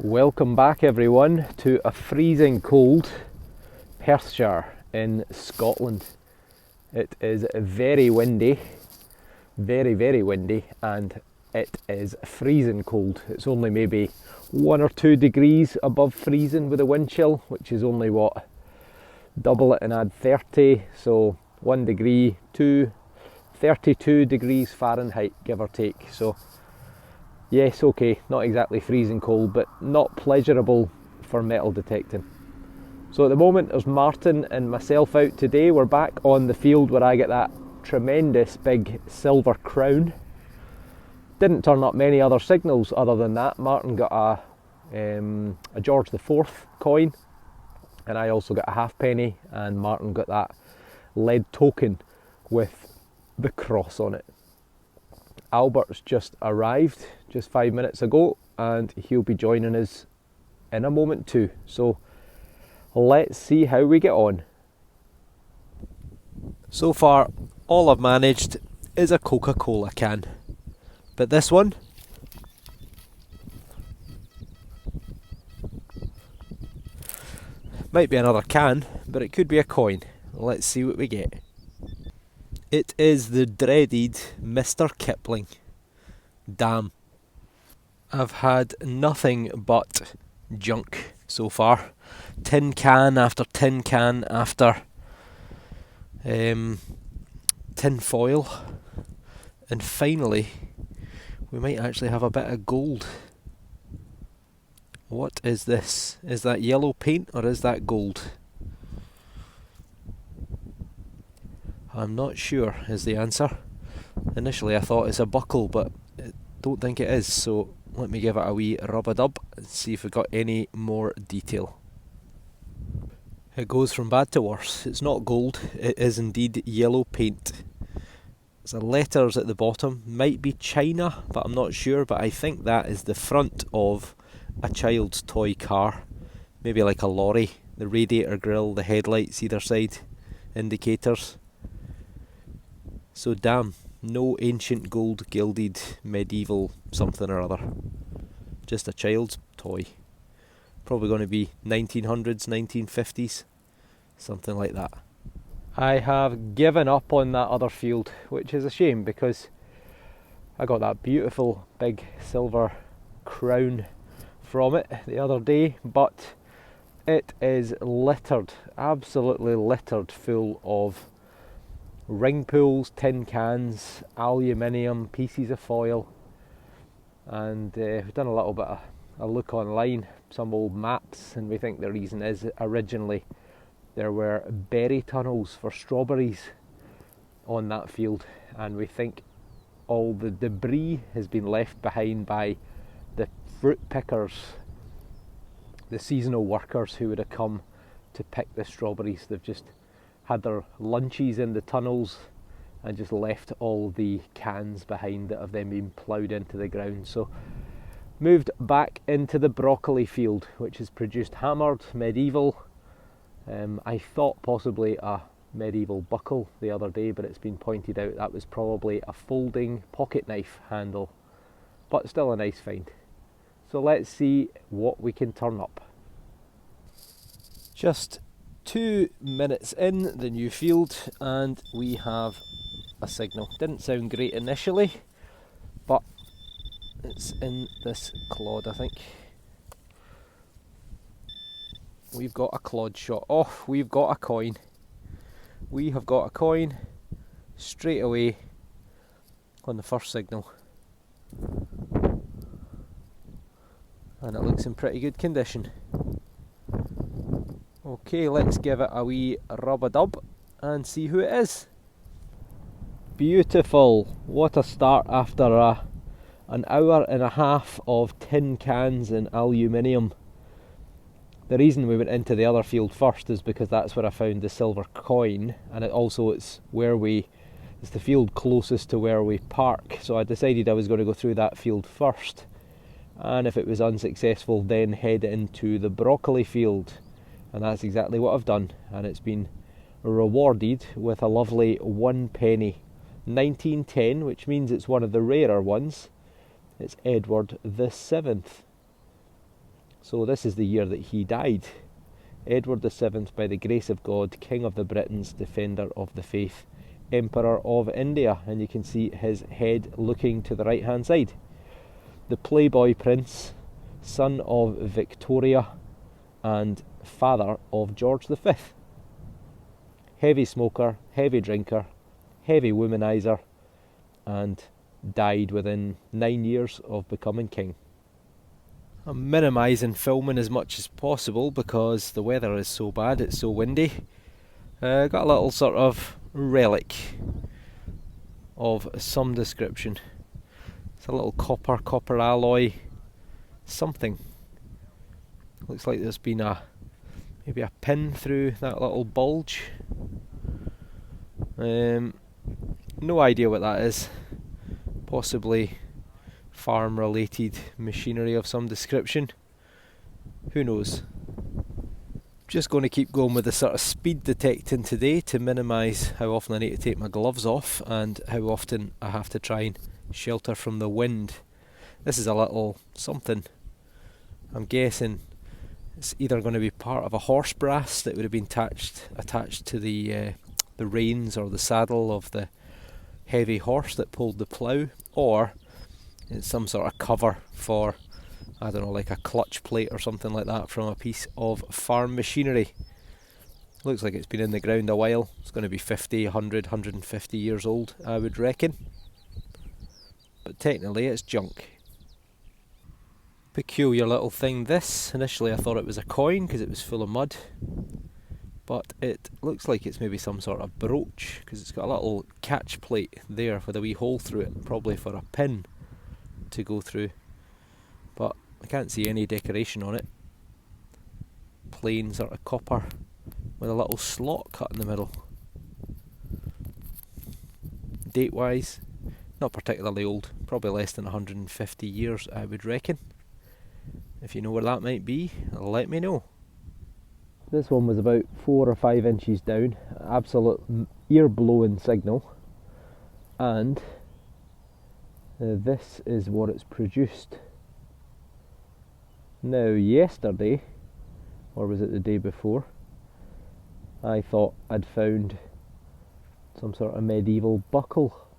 Welcome back everyone to a freezing cold Perthshire in Scotland. It is very windy, very windy, and it is freezing cold. It's only maybe 1 or 2 degrees above freezing with a wind chill, which is only what, double it and add 30, so 1 degree to 32 degrees Fahrenheit, give or take. So yes, okay, not exactly freezing cold, but not pleasurable for metal detecting. So at the moment there's Martin and myself out today. We're back on the field where I get that tremendous big silver crown. Didn't turn up many other signals other than that. Martin got a George IV coin, and I also got a halfpenny, and Martin got that lead token with the cross on it. Albert's just arrived just 5 minutes ago, and he'll be joining us in a moment too. So let's see how we get on. So far, all I've managed is a Coca-Cola can, but this one might be another can, but it could be a coin. Let's see what we get. It is the dreaded Mr. Kipling. Damn. I've had nothing but junk so far. Tin can after tin can after tin foil. And finally, we might actually have a bit of gold. What is this? Is that yellow paint or is that gold? I'm not sure is the answer. Initially I thought it's a buckle, but I don't think it is, so let me give it a wee rub-a-dub and see if we got any more detail. It goes from bad to worse. It's not gold, it is indeed yellow paint. The letters at the bottom might be China, but I'm not sure, but I think that is the front of a child's toy car. Maybe like a lorry. The radiator grille, the headlights either side, indicators. So damn, no ancient gold gilded medieval something or other. Just a child's toy. Probably going to be 1900s, 1950s, something like that. I have given up on that other field, which is a shame because I got that beautiful big silver crown from it the other day, but it is littered, absolutely littered full of ring pools, tin cans, aluminium, pieces of foil, and we've done a little bit of a look online, some old maps, and we think the reason is originally there were berry tunnels for strawberries on that field, and we think all the debris has been left behind by the fruit pickers, the seasonal workers who would have come to pick the strawberries. They've just had their lunches in the tunnels and just left all the cans behind that have then been ploughed into the ground. So moved back into the broccoli field, which has produced hammered medieval. I thought possibly a medieval buckle the other day, but it's been pointed out that was probably a folding pocket knife handle, but still a nice find. So let's see what we can turn up. Just 2 minutes in the new field and we have a signal. Didn't sound great initially, but it's in this clod, I think. We've got a clod shot. Oh, we've got a coin. We have got a coin straight away on the first signal. And it looks in pretty good condition. Okay, let's give it a wee rub-a-dub and see who it is. Beautiful! What a start after an hour and a half of tin cans and aluminium. The reason we went into the other field first is because that's where I found the silver coin, and it's the field closest to where we park, so I decided I was going to go through that field first, and if it was unsuccessful then head into the broccoli field. And that's exactly what I've done, and it's been rewarded with a lovely 1 penny, 1910, which means it's one of the rarer ones. It's Edward the 7th. So this is the year that he died. Edward VII, by the grace of God, King of the Britons, Defender of the Faith, Emperor of India. And you can see his head looking to the right hand side. The Playboy Prince, son of Victoria and father of George V. Heavy smoker, heavy drinker, heavy womanizer, and died within 9 years of becoming king. I'm minimising filming as much as possible because the weather is so bad, it's so windy. Got a little sort of relic of some description. It's a little copper alloy something. Looks like there's been maybe a pin through that little bulge. No idea what that is. Possibly farm related machinery of some description. Who knows? Just going to keep going with the sort of speed detecting today to minimise how often I need to take my gloves off and how often I have to try and shelter from the wind. This is a little something. I'm guessing it's either going to be part of a horse brass that would have been attached to the reins or the saddle of the heavy horse that pulled the plough, or it's some sort of cover for, I don't know, like a clutch plate or something like that from a piece of farm machinery. Looks like it's been in the ground a while. It's going to be 50, 100, 150 years old, I would reckon. But technically it's junk. Peculiar little thing this. Initially I thought it was a coin because it was full of mud. But it looks like it's maybe some sort of brooch because it's got a little catch plate there with a wee hole through it, probably for a pin to go through. But I can't see any decoration on it. Plain sort of copper with a little slot cut in the middle. Date wise, not particularly old, probably less than 150 years I would reckon. If you know where that might be, let me know. This one was about 4 or 5 inches down, absolute ear-blowing signal, and this is what it's produced. Now yesterday, or was it the day before, I thought I'd found some sort of medieval buckle,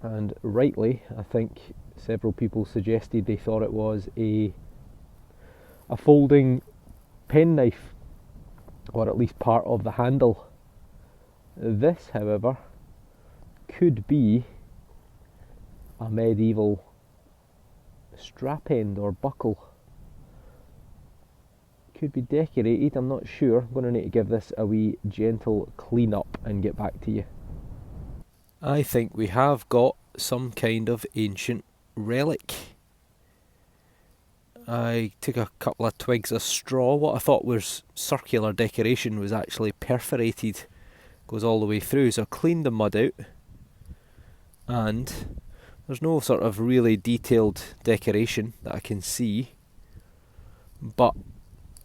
and rightly I think several people suggested they thought it was a folding penknife, or at least part of the handle. This, however, could be a medieval strap end or buckle. Could be decorated, I'm not sure. I'm going to need to give this a wee gentle clean up and get back to you. I think we have got some kind of ancient relic. I took a couple of twigs of straw. What I thought was circular decoration was actually perforated, goes all the way through. So I cleaned the mud out, and there's no sort of really detailed decoration that I can see, but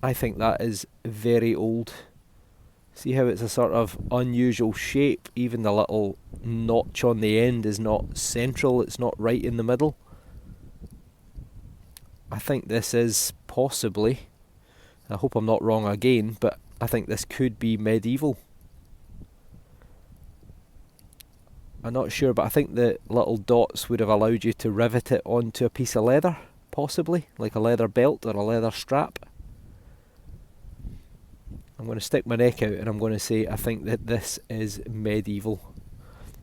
I think that is very old. See how it's a sort of unusual shape? Even the little notch on the end is not central, it's not right in the middle. I think this is possibly, I hope I'm not wrong again, but I think this could be medieval. I'm not sure, but I think the little dots would have allowed you to rivet it onto a piece of leather, possibly, like a leather belt or a leather strap. I'm going to stick my neck out and I'm going to say I think that this is medieval.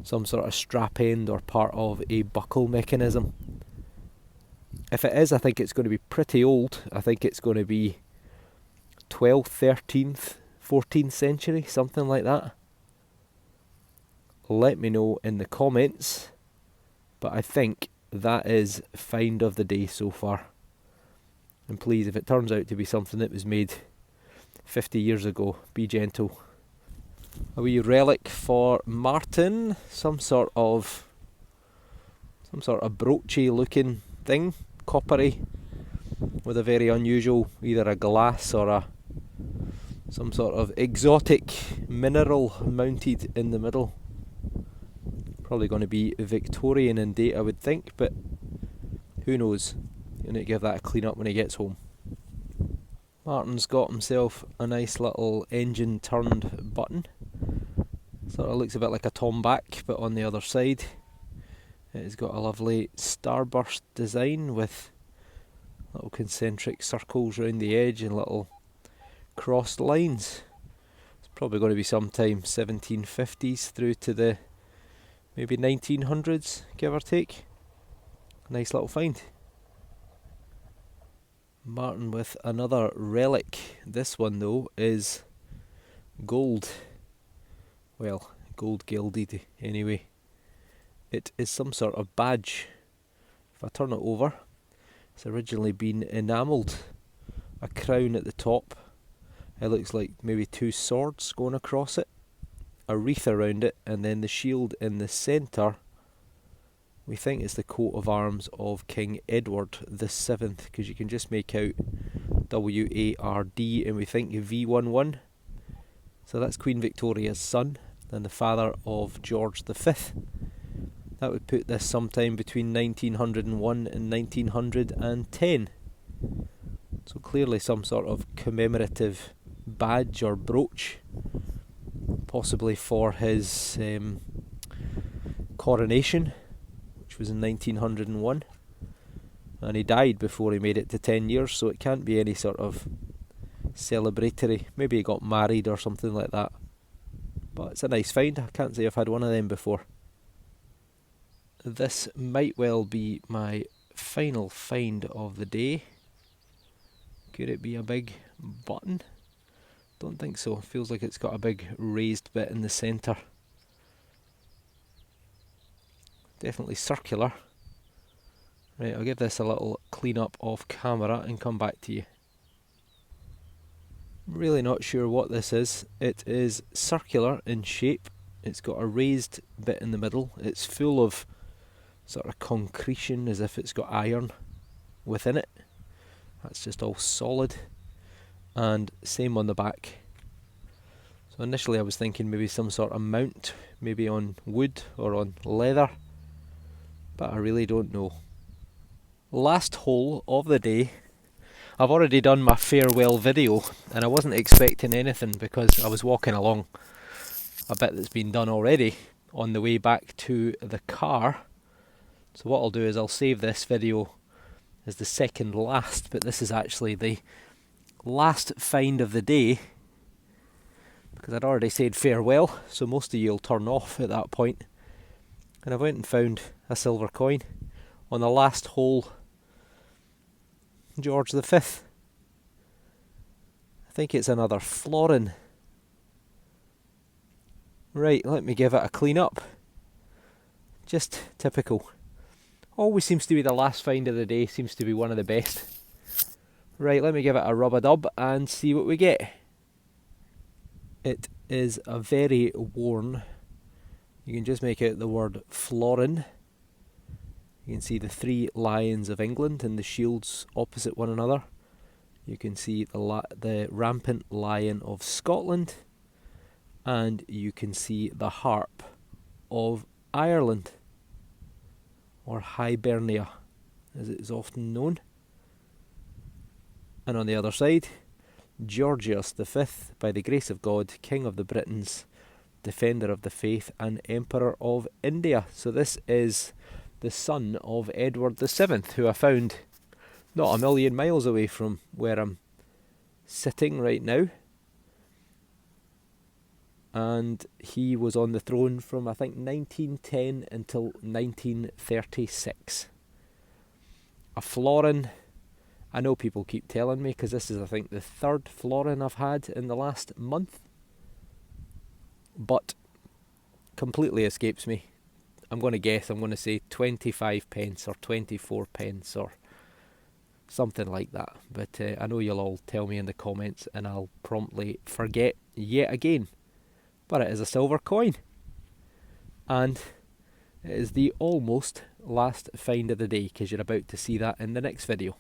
Some sort of strap end or part of a buckle mechanism. If it is, I think it's going to be pretty old. I think it's going to be 12th, 13th, 14th century, something like that. Let me know in the comments, but I think that is find of the day so far. And please, if it turns out to be something that was made 50 years ago, be gentle. A wee relic for Martin, some sort of broochy looking thing, coppery, with a very unusual, either a glass or some sort of exotic mineral mounted in the middle. Probably going to be Victorian in date, I would think, but who knows. You need to give that a clean up when he gets home. Martin's got himself a nice little engine turned button. Sort of looks a bit like a tomback, but on the other side. It's got a lovely starburst design with little concentric circles around the edge and little crossed lines. It's probably going to be sometime 1750s through to the maybe 1900s, give or take. Nice little find. Martin with another relic. This one though is gold. Well, gold gilded anyway. It is some sort of badge. If I turn it over, it's originally been enamelled. A crown at the top. It looks like maybe two swords going across it. A wreath around it, and then the shield in the centre. We think it's the coat of arms of King Edward the 7th, because you can just make out WARD, and we think V11. So that's Queen Victoria's son and the father of George the 5th. That would put this sometime between 1901 and 1910. So clearly some sort of commemorative badge or brooch, possibly for his coronation, which was in 1901. And he died before he made it to 10 years, so it can't be any sort of celebratory. Maybe he got married or something like that. But it's a nice find. I can't say I've had one of them before. This might well be my final find of the day. Could it be a big button? Don't think so. Feels like it's got a big raised bit in the centre. Definitely circular. Right, I'll give this a little clean up off camera and come back to you. Really not sure what this is. It is circular in shape. It's got a raised bit in the middle. It's full of sort of concretion, as if it's got iron within it. That's just all solid. And same on the back. So initially I was thinking maybe some sort of mount, maybe on wood or on leather, but I really don't know. Last hole of the day. I've already done my farewell video, and I wasn't expecting anything because I was walking along a bit that's been done already on the way back to the car. So what I'll do is I'll save this video as the second last, but this is actually the last find of the day, because I'd already said farewell, so most of you will turn off at that point. And I went and found a silver coin on the last hole. George the 5th. I think it's another florin. Right, let me give it a clean up. Just typical. Always seems to be the last find of the day, seems to be one of the best. Right, let me give it a rub-a-dub and see what we get. It is a very worn. You can just make out the word florin. You can see the 3 lions of England and the shields opposite one another. You can see the rampant lion of Scotland. And you can see the harp of Ireland, or Hibernia as it is often known. And on the other side, Georgius V, by the grace of God, King of the Britons, Defender of the Faith and Emperor of India. So this is the son of Edward the 7th, who I found not a million miles away from where I'm sitting right now. And he was on the throne from, I think, 1910 until 1936. A florin. I know people keep telling me, because this is, I think, the 3rd florin I've had in the last month. But completely escapes me. I'm going to guess, I'm going to say 25 pence or 24 pence or something like that. But I know you'll all tell me in the comments and I'll promptly forget yet again. But it is a silver coin. And it is the almost last find of the day, because you're about to see that in the next video.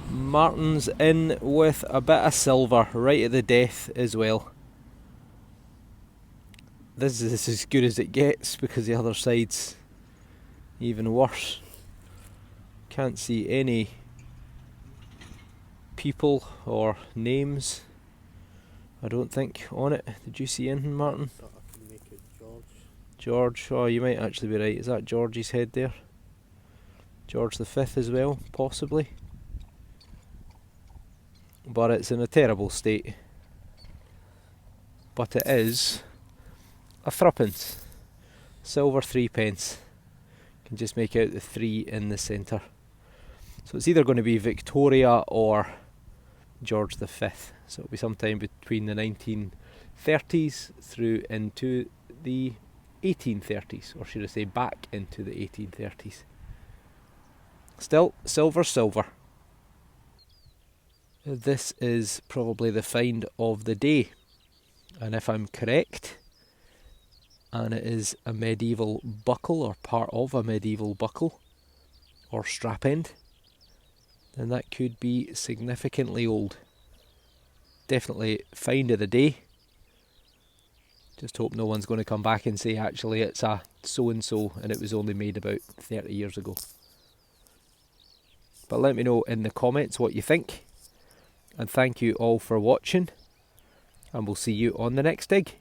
Martin's in with a bit of silver right at the death as well. This is as good as it gets, because the other side's even worse. Can't see any people or names, I don't think, on it. Did you see anything, Martin? I can make it George. George, oh you might actually be right. Is that George's head there? George the Fifth as well, possibly. But it's in a terrible state. But it is a threepence. Silver 3p. Can just make out the 3 in the centre. So it's either going to be Victoria or George the Fifth. So it'll be sometime between the 1930s through into the 1830s, or should I say back into the 1830s. Still, silver, silver. This is probably the find of the day, and if I'm correct, and it is a medieval buckle or part of a medieval buckle or strap end, then that could be significantly old. Definitely find of the day. Just hope no one's going to come back and say actually it's a so and so and it was only made about 30 years ago. But let me know in the comments what you think, and thank you all for watching, and we'll see you on the next dig.